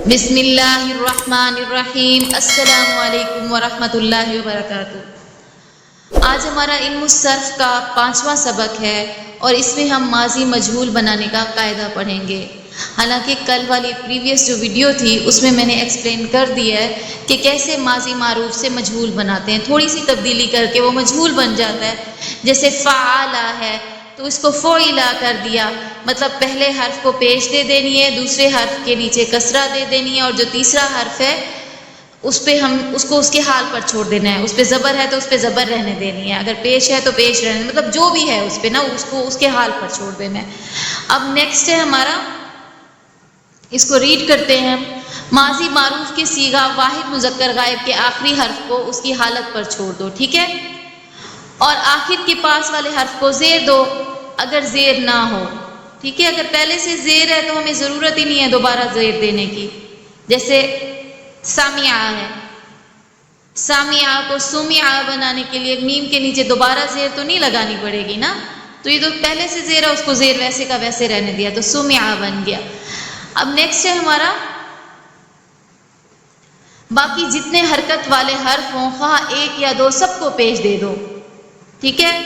بسم اللہ الرحمن الرحیم۔ السلام علیکم ورحمۃ اللہ وبرکاتہ۔ آج ہمارا علم الصرف کا 5واں سبق ہے اور اس میں ہم ماضی مجہول بنانے کا قاعدہ پڑھیں گے۔ حالانکہ کل والی پریویس جو ویڈیو تھی اس میں نے ایکسپلین کر دیا ہے کہ کیسے ماضی معروف سے مجہول بناتے ہیں، تھوڑی سی تبدیلی کر کے وہ مجہول بن جاتا ہے۔ جیسے فعلا ہے تو اس کو فعلا کر دیا، مطلب پہلے حرف کو پیش دے دینی ہے، دوسرے حرف کے نیچے کسرہ دے دینی ہے، اور جو تیسرا حرف ہے اس پہ ہم اس کو اس کے حال پر چھوڑ دینا ہے۔ اس پہ زبر ہے تو اس پہ زبر رہنے دینی ہے، اگر پیش ہے تو پیش رہنے، مطلب جو بھی ہے اس پہ نا اس کو اس کے حال پر چھوڑ دینا ہے۔ اب نیکسٹ ہے ہمارا، اس کو ریڈ کرتے ہیں ہم۔ ماضی معروف کے صیغہ واحد مذکر غائب کے آخری حرف کو اس کی حالت پر چھوڑ دو، ٹھیک ہے، اور آخر کے پاس والے حرف کو زیر دو اگر زیر نہ ہو، ٹھیک ہے۔ اگر پہلے سے زیر ہے تو ہمیں ضرورت ہی نہیں ہے دوبارہ زیر دینے کی۔ جیسے سامعہ ہے، سامعہ کو سمعہ بنانے کے لیے میم کے نیچے دوبارہ زیر تو نہیں لگانی پڑے گی نا، تو یہ تو پہلے سے زیر ہے، اس کو زیر ویسے کا ویسے رہنے دیا تو سمعہ بن گیا۔ اب نیکسٹ ہے ہمارا، باقی جتنے حرکت والے حرف ہوں خواہ ایک یا دو سب کو پیش دے دو، ٹھیک ہے۔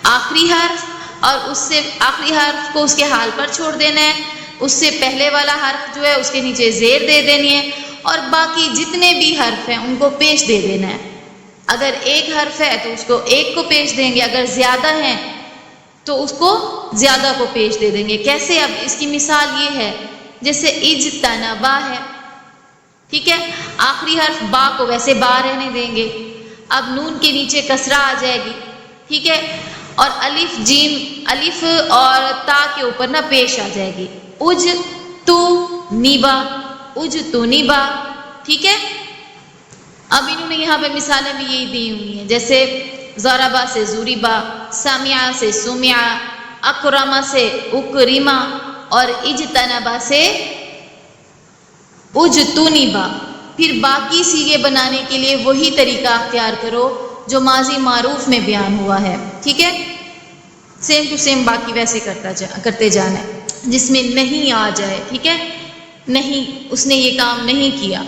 آخری حرف اور اس سے آخری حرف کو اس کے حال پر چھوڑ دینا ہے، اس سے پہلے والا حرف جو ہے اس کے نیچے زیر دے دینی ہے، اور باقی جتنے بھی حرف ہیں ان کو پیش دے دینا ہے۔ اگر ایک حرف ہے تو اس کو ایک کو پیش دیں گے، اگر زیادہ ہیں تو اس کو زیادہ کو پیش دے دیں گے۔ کیسے؟ اب اس کی مثال یہ ہے، جیسے اجتنبا ہے، ٹھیک ہے، آخری حرف با کو ویسے با رہنے دیں گے، اب نون کے نیچے کسرہ آ جائے گی، ٹھیک ہے، اور الف جیم الف اور تا کے اوپر نا پیش آ جائے گی، اج تو نیبا، اج تو نیبا، ٹھیک ہے۔ اب انہوں نے یہاں پہ مثالیں بھی یہی دی ہوئی ہیں، جیسے ضربا سے ضریبا، سمعا سے سمعا، اکرما سے اکرما، اور اجتنبا سے اجتنبا۔ پھر باقی صیغے بنانے کے لیے وہی طریقہ اختیار کرو جو ماضی معروف میں بیان ہوا ہے، ٹھیک ہے، سیم ٹو سیم باقی ویسے کرتے جانا ہے۔ جس میں نہیں آ جائے، ٹھیک ہے، نہیں، اس نے یہ کام نہیں کیا،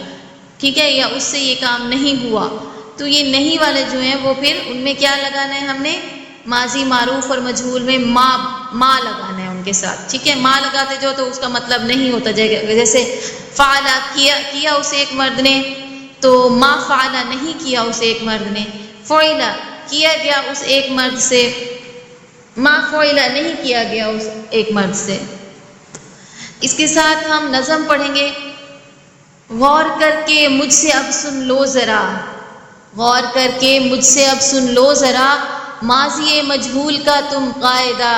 ٹھیک ہے، یا اس سے یہ کام نہیں ہوا، تو یہ نہیں والے جو ہیں وہ پھر ان میں کیا لگانا ہے ہم نے؟ ماضی معروف اور مجہول میں ما لگانا ہے ان کے ساتھ، ٹھیک ہے۔ ما لگاتے جو تو اس کا مطلب نہیں ہوتا جائے گا، جیسے فعلا کیا اسے ایک مرد نے، تو ما فعلا نہیں کیا اسے ایک مرد نے، فعلا کیا گیا اس ایک مرد سے، ما فعلا نہیں کیا گیا اس ایک مرد سے۔ اس کے ساتھ ہم نظم پڑھیں گے، غور کر کے مجھ سے اب سن لو ذرا، غور کر کے مجھ سے اب سن لو ذرا، ماضی مجہول کا تم قاعدہ،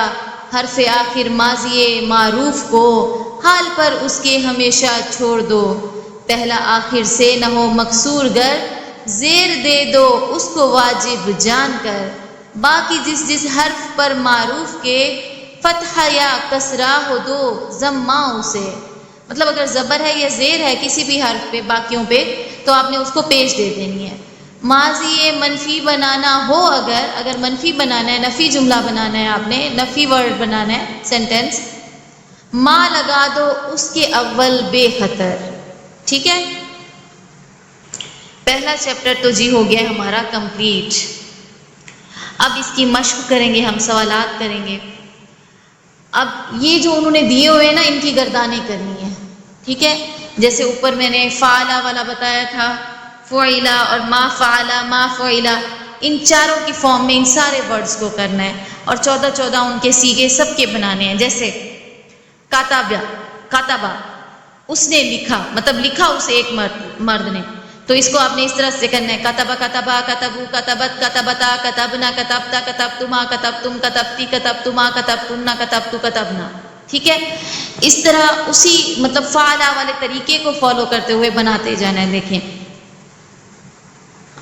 حرف آخر ماضی معروف کو حال پر اس کے ہمیشہ چھوڑ دو، پہلا آخر سے نہ ہو مکسور گر زیر دے دو اس کو واجب جان کر، باقی جس جس حرف پر معروف کے فتحہ یا کسرہ ہو دو ضماؤں سے، مطلب اگر زبر ہے یا زیر ہے کسی بھی حرف پہ باقیوں پہ تو آپ نے اس کو پیش دے دینی ہے۔ ماضی منفی بنانا ہو، اگر منفی بنانا ہے، نفی جملہ بنانا ہے، آپ نے نفی ورڈ بنانا ہے، سینٹینس، ما لگا دو اس کے اول بے خطر، ٹھیک ہے۔ پہلا چیپٹر تو جی ہو گیا ہمارا کمپلیٹ۔ اب اس کی مشق کریں گے، ہم سوالات کریں گے۔ اب یہ جو انہوں نے دیے ہوئے نا ان کی گردانیں کرنی ہے، ٹھیک ہے، جیسے اوپر میں نے فعلا والا بتایا تھا، فعلا اور ما فعلا ما فعلا، ان چاروں کی فارم میں ان سارے ورڈز کو کرنا ہے، اور 14 ان کے صیغے سب کے بنانے ہیں۔ جیسے کاتبا اس نے لکھا، مطلب لکھا اسے ایک مرد نے، تو اس کو آپ نے اس طرح سے کرنا ہے، کاتبا کاتبا کاتبو کاتبت کاتبتا کاتبنا کاتبتا کاتبتما کاتبتم کاتبتی کاتبتما کاتبتن کاتبتو کاتبنا، ٹھیک ہے۔ اس طرح اسی مطلب فعلا والے طریقے کو فالو کرتے ہوئے بناتے جانا ہے۔ دیکھیں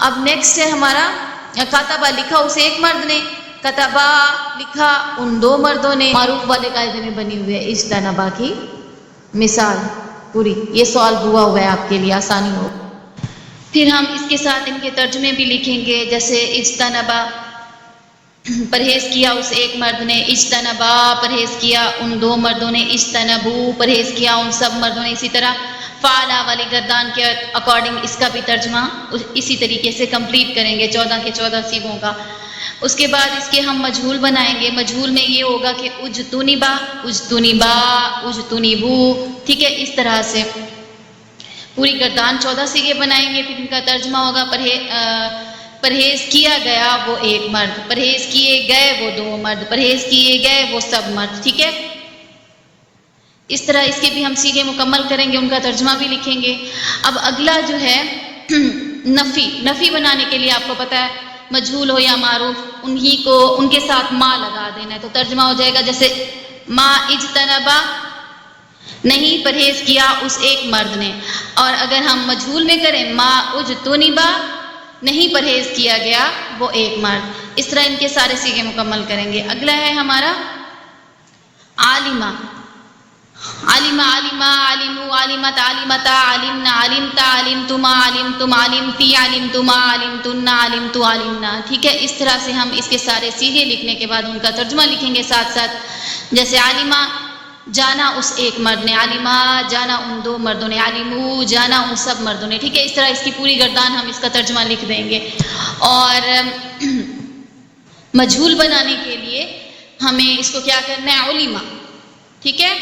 اب نیکسٹ ہے ہمارا، کاتبا لکھا اسے ایک مرد نے، کاتبا لکھا ان دو مردوں نے، معروف والے قاعدے میں بنی ہوئی ہے اجتنبا کی مثال پوری، یہ سوال ہوا ہے آپ کے لیے، آسانی ہو۔ پھر ہم اس کے ساتھ ان کے ترجمے بھی لکھیں گے، جیسے اجتنبا پرہیز کیا اس ایک مرد نے، اجتنبا پرہیز کیا ان دو مردوں نے، اجتنبو پرہیز کیا ان سب مردوں نے. اسی طرح فعلا والی گردان کے اکارڈنگ اس کا بھی ترجمہ اسی طریقے سے کمپلیٹ کریں گے 14 کے 14 صیغوں کا. اس کے بعد اس کے ہم مجہول بنائیں گے. مجہول میں یہ ہوگا کہ اجتنبا، اجتنبا، اجتنبو، ٹھیک ہے. اس طرح سے پوری گردان 14 صیغے بنائیں گے. پھر ان کا ترجمہ ہوگا پرہیز کیا گیا وہ ایک مرد، پرہیز کیے گئے وہ دو مرد، پرہیز کیے گئے وہ سب مرد، ٹھیک ہے. اس طرح اس کے بھی ہم صیغے مکمل کریں گے، ان کا ترجمہ بھی لکھیں گے. اب اگلا جو ہے نفی بنانے کے لیے آپ کو پتہ ہے مجہول ہو یا معروف انہی کو ان کے ساتھ ما لگا دینا ہے. تو ترجمہ ہو جائے گا جیسے ما اجتنبا، نہیں پرہیز کیا اس ایک مرد نے. اور اگر ہم مجہول میں کریں ما اجتنبا، نہیں پرہیز کیا گیا وہ ایک مرد. اس طرح ان کے سارے صیغے مکمل کریں گے. اگلا ہے ہمارا عالمہ. عالمہ، عالمہ، عالمو، عالمت، عالمتا، عالمنا، عالمتا، عالمتما، عالمتم، عالمتی، عالمتما، عالمتن، عالمتو، عالمنا، ٹھیک ہے. اس طرح سے ہم اس کے سارے صیغے لکھنے کے بعد ان کا ترجمہ لکھیں گے ساتھ ساتھ. جیسے عالمہ جانا اس ایک مرد نے، عالمہ جانا ان دو مردوں نے، عالمو جانا ان سب مردوں نے، ٹھیک ہے. اس طرح اس کی پوری گردان ہم اس کا ترجمہ لکھ دیں گے. اور مجہول بنانے کے لیے ہمیں اس کو کیا کرنا ہے، علمہ، ٹھیک ہے.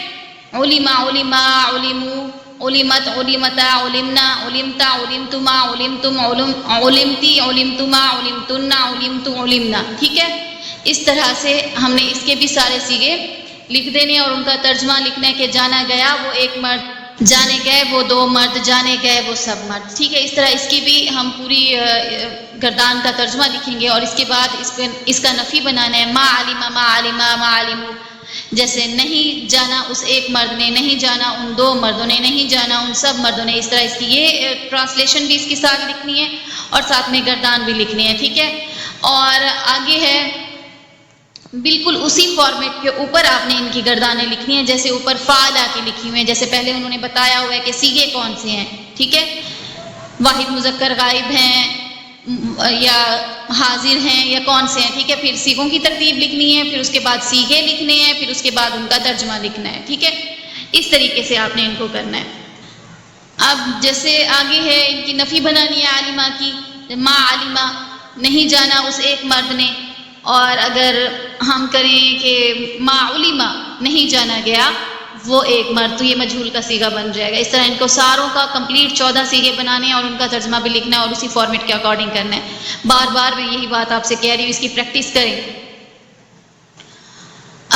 علمہ، علمہ، علمو، علمت، علمتا، علمنا، علمتا، علمتما، علمتم، علمتی، علمتما، علمتن، علمتو، علمنا، ٹھیک ہے. اس طرح سے ہم نے اس کے بھی سارے صیغے لکھ دینے اور ان کا ترجمہ لکھنا ہے کہ جانا گیا وہ ایک مرد، جانے گئے وہ دو مرد، جانے گئے وہ سب مرد، ٹھیک ہے. اس طرح اس کی بھی ہم پوری گردان کا ترجمہ لکھیں گے. اور اس کے بعد اس کا نفی بنانا ہے ما علمہ، ما علمہ، ما علمو. جیسے نہیں جانا اس ایک مرد نے، نہیں جانا ان دو مردوں نے، نہیں جانا ان سب مردوں نے. اس طرح اس کی یہ ٹرانسلیشن بھی اس کے ساتھ لکھنی ہے اور ساتھ میں گردان بھی لکھنی ہے، ٹھیک ہے. اور آگے ہے بالکل اسی فارمیٹ کے اوپر آپ نے ان کی گردانیں لکھنی ہیں جیسے اوپر فعلا کی لکھی ہوئی ہیں. جیسے پہلے انہوں نے بتایا ہوا ہے کہ صیغے کون سے ہیں، ٹھیک ہے. واحد مذکر غائب ہیں یا حاضر ہیں یا کون سے ہیں، ٹھیک ہے. پھر صیغوں کی ترتیب لکھنی ہے، پھر اس کے بعد صیغے لکھنے ہیں، پھر اس کے بعد ان کا ترجمہ لکھنا ہے، ٹھیک ہے. اس طریقے سے آپ نے ان کو کرنا ہے. اب جیسے آگے ہے ان کی نفی بنانی ہے عالمہ کی. ما علمہ نہیں جانا اس ایک مرد نے. اور اگر ہم کریں کہ ما علمہ نہیں جانا گیا وہ ایک مرد، تو یہ مجہول کا صیغہ بن جائے گا. اس طرح ان کو ساروں کا کمپلیٹ 14 صیغے بنانے ہیں اور ان کا ترجمہ بھی لکھنا ہے اور اسی فارمیٹ کے اکارڈنگ کرنا ہے. بار بار میں یہی بات آپ سے کہہ رہی ہوں، اس کی پریکٹس کریں.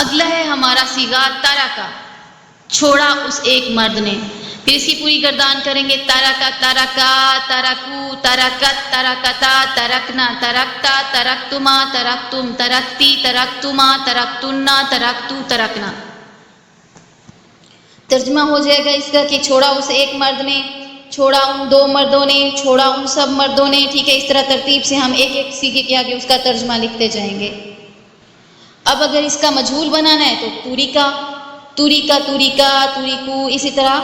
اگلا ہے ہمارا صیغہ ترکا، چھوڑا اس ایک مرد نے. پھر اس کی پوری گردان کریں گے. ترکا، ترکا، ترکو، ترکت، ترکتا، ترکنا، ترکتا، ترکتما، ترکتم، ترکتی، ترکتما، ترکتنا، ترکتو، ترکنا. ترجمہ ہو جائے گا اس کا کہ چھوڑا اس ایک مرد نے، چھوڑا ان دو مردوں نے، چھوڑا ان سب مردوں نے، ٹھیک ہے. اس طرح ترتیب سے ہم ایک ایک صیغے کے آگے اس کا ترجمہ لکھتے جائیں گے. اب اگر اس کا مجہول بنانا ہے تو توریکا، توریکا، توریکا، توریکو. اسی طرح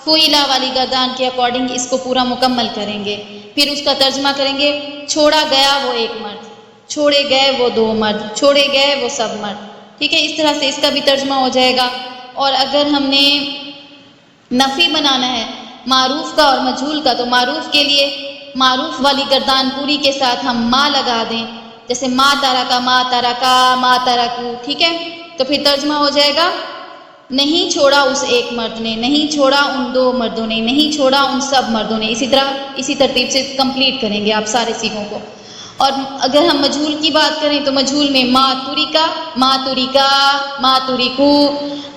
فوئلا والی گردان کے اکارڈنگ اس کو پورا مکمل کریں گے. پھر اس کا ترجمہ کریں گے چھوڑا گیا وہ ایک مرد، چھوڑے گئے وہ دو مرد، چھوڑے گئے وہ سب مرد، ٹھیک ہے. اس طرح سے اس کا بھی ترجمہ ہو جائے گا. اور اگر ہم نے نفی بنانا ہے معروف کا اور مجہول کا، تو معروف کے لیے معروف والی گردان پوری کے ساتھ ہم ما لگا دیں. جیسے ما ترکا، ما ترکا، ما ترکو، ٹھیک ہے. تو پھر ترجمہ ہو جائے گا نہیں چھوڑا اس ایک مرد نے، نہیں چھوڑا ان دو مردوں نے، نہیں چھوڑا ان سب مردوں نے. اسی طرح اسی ترتیب سے کمپلیٹ کریں گے آپ سارے صیغوں کو. اور اگر ہم مجہول کی بات کریں تو مجہول میں ما توریکا، ما توریکا، ما توریکو.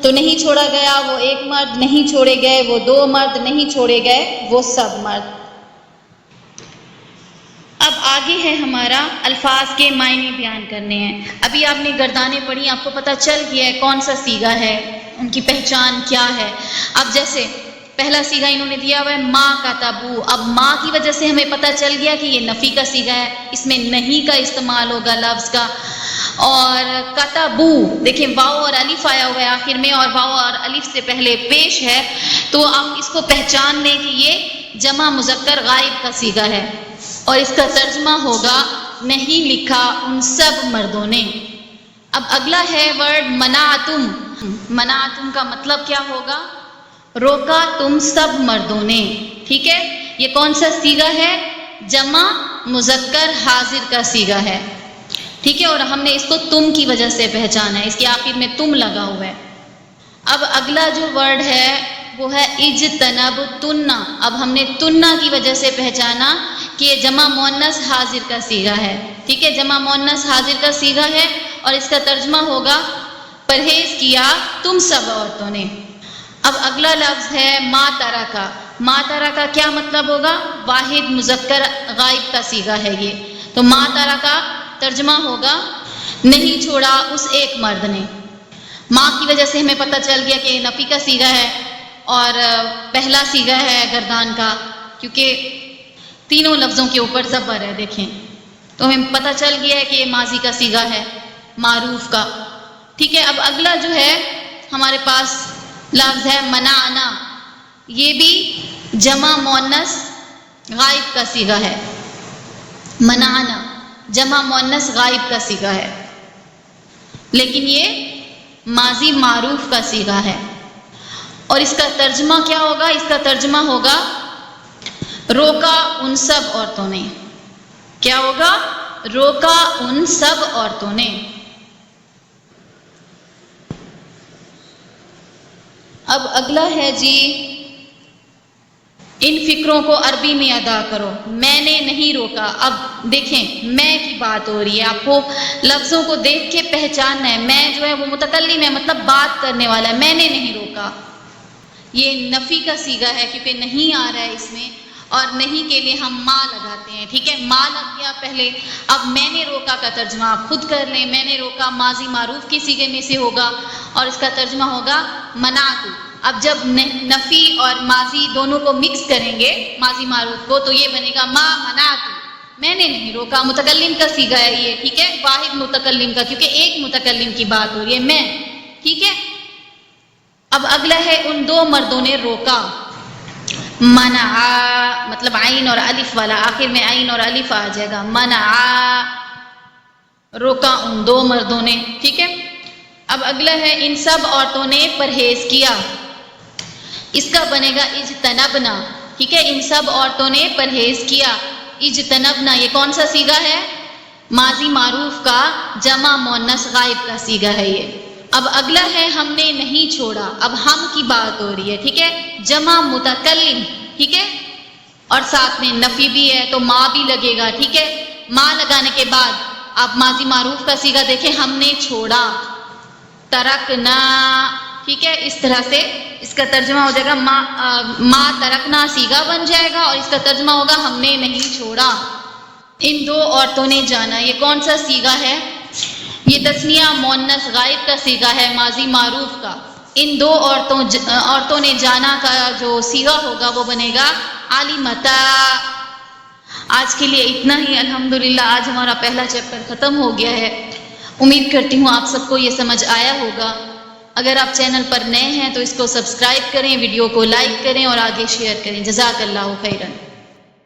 تو نہیں چھوڑا گیا وہ ایک مرد، نہیں چھوڑے گئے وہ دو مرد، نہیں چھوڑے گئے وہ سب مرد. اب آگے ہے ہمارا الفاظ کے معنی بیان کرنے ہیں. ابھی آپ نے گردانیں پڑھی، آپ کو پتہ چل گیا ہے کون سا صیغہ ہے، ان کی پہچان کیا ہے. اب جیسے پہلا صیغہ انہوں نے دیا ہوا ہے ما کتبو. اب ما کی وجہ سے ہمیں پتہ چل گیا کہ یہ نفی کا صیغہ ہے، اس میں نہیں کا استعمال ہوگا لفظ کا. اور کتبو دیکھیں واو اور الف آیا ہوا ہے آخر میں، اور واو اور الف سے پہلے پیش ہے، تو آپ اس کو پہچان لیں کہ یہ جمع مذکر غائب کا صیغہ ہے. اور اس کا ترجمہ ہوگا نہیں لکھا ان سب مردوں نے۔ اب اگلا ہے ورڈ منعتم۔ منعتم کا مطلب کیا ہوگا؟ روکا تم سب مردوں نے، ٹھیک ہے؟ یہ کون سا صیغہ ہے؟ جمع مذکر حاضر کا صیغہ ہے، ٹھیک ہے؟ اور ہم نے اس کو تم کی وجہ سے پہچانا ہے، اس کے آخر میں تم لگا ہوا ہے۔ اب اگلا جو ورڈ ہے وہ ہے اجتنبتن۔ اب ہم نے تنہ کی وجہ سے پہچانا کہ یہ جمع مؤنث حاضر کا صیغہ ہے، ٹھیک ہے؟ جمع مؤنث حاضر کا صیغہ ہے اور اس کا ترجمہ ہوگا پرہیز کیا تم سب عورتوں نے۔ اب اگلا لفظ ہے ما ترکا۔ ما ترکا کیا مطلب ہوگا؟ واحد مذکر غائب کا صیغہ ہے یہ، تو ما ترکا ترجمہ ہوگا نہیں چھوڑا اس ایک مرد نے۔ ماں کی وجہ سے ہمیں پتہ چل گیا کہ نفی کا صیغہ ہے اور پہلا صیغہ ہے گردان کا، کیونکہ تینوں لفظوں کے اوپر زبر ہے، دیکھیں تو ہمیں پتہ چل گیا ہے کہ یہ ماضی کا صیغہ ہے معروف کا، ٹھیک ہے؟ اب اگلا جو ہے ہمارے پاس لفظ ہے منعنا۔ یہ بھی جمع مؤنث غائب کا صیغہ ہے۔ منعنا جمع مؤنث غائب کا صیغہ ہے، لیکن یہ ماضی معروف کا صیغہ ہے، اور اس کا ترجمہ کیا ہوگا؟ اس کا ترجمہ ہوگا روکا ان سب عورتوں نے۔ کیا ہوگا؟ روکا ان سب عورتوں نے۔ اب اگلا ہے جی ان فکروں کو عربی میں ادا کرو۔ میں نے نہیں روکا۔ اب دیکھیں میں کی بات ہو رہی ہے، آپ کو لفظوں کو دیکھ کے پہچاننا ہے۔ میں جو ہے وہ متکلم ہے، مطلب بات کرنے والا ہے۔ میں نے نہیں روکا، یہ نفی کا صیغہ ہے کیونکہ نہیں آ رہا ہے اس میں، اور نہیں کے لیے ہم ما لگاتے ہیں، ٹھیک ہے؟ ما لگ گیا پہلے۔ اب میں نے روکا کا ترجمہ آپ خود کر لیں۔ میں نے روکا ماضی معروف کے صیغے میں سے ہوگا اور اس کا ترجمہ ہوگا منعت۔ اب جب نفی اور ماضی دونوں کو مکس کریں گے ماضی معروف کو تو یہ بنے گا ما منعت، میں نے نہیں روکا۔ متکلم کا صیغہ ہے یہ، ٹھیک ہے؟ واحد متکلم کا، کیونکہ ایک متکلم کی بات ہو رہی ہے میں، ٹھیک ہے؟ اب اگلا ہے ان دو مردوں نے روکا۔ منع مطلب عین اور الف والا، آخر میں عین اور الف آ جائے گا۔ منع روکا ان دو مردوں نے، ٹھیک ہے؟ اب اگلا ہے ان سب عورتوں نے پرہیز کیا۔ اس کا بنے گا اجتنبنا، ٹھیک ہے؟ ان سب عورتوں نے پرہیز کیا۔ اجتنبنا یہ کون سا صیغہ ہے؟ ماضی معروف کا جمع مؤنث غائب کا صیغہ ہے یہ۔ اب اگلا ہے ہم نے نہیں چھوڑا۔ اب ہم کی بات ہو رہی ہے، ٹھیک ہے؟ جمع متکلم، ٹھیک ہے؟ اور ساتھ میں نفی بھی ہے تو ما بھی لگے گا، ٹھیک ہے؟ ما لگانے کے بعد آپ ماضی معروف کا صیغہ دیکھیں، ہم نے چھوڑا، ترکنا، ٹھیک ہے؟ اس طرح سے اس کا ترجمہ ہو جائے گا ما ترکنا صیغہ بن جائے گا اور اس کا ترجمہ ہوگا ہم نے نہیں چھوڑا۔ ان دو عورتوں نے جانا، یہ کون سا صیغہ ہے؟ یہ تثنیہ مؤنث غائب کا صیغہ ہے ماضی معروف کا۔ ان دو عورتوں نے جانا کا جو صیغہ ہوگا وہ بنے گا عالمتا۔ آج کے لیے اتنا ہی، الحمدللہ آج ہمارا پہلا چیپٹر ختم ہو گیا ہے۔ امید کرتی ہوں آپ سب کو یہ سمجھ آیا ہوگا۔ اگر آپ چینل پر نئے ہیں تو اس کو سبسکرائب کریں، ویڈیو کو لائک کریں اور آگے شیئر کریں۔ جزاک اللہ خیرا۔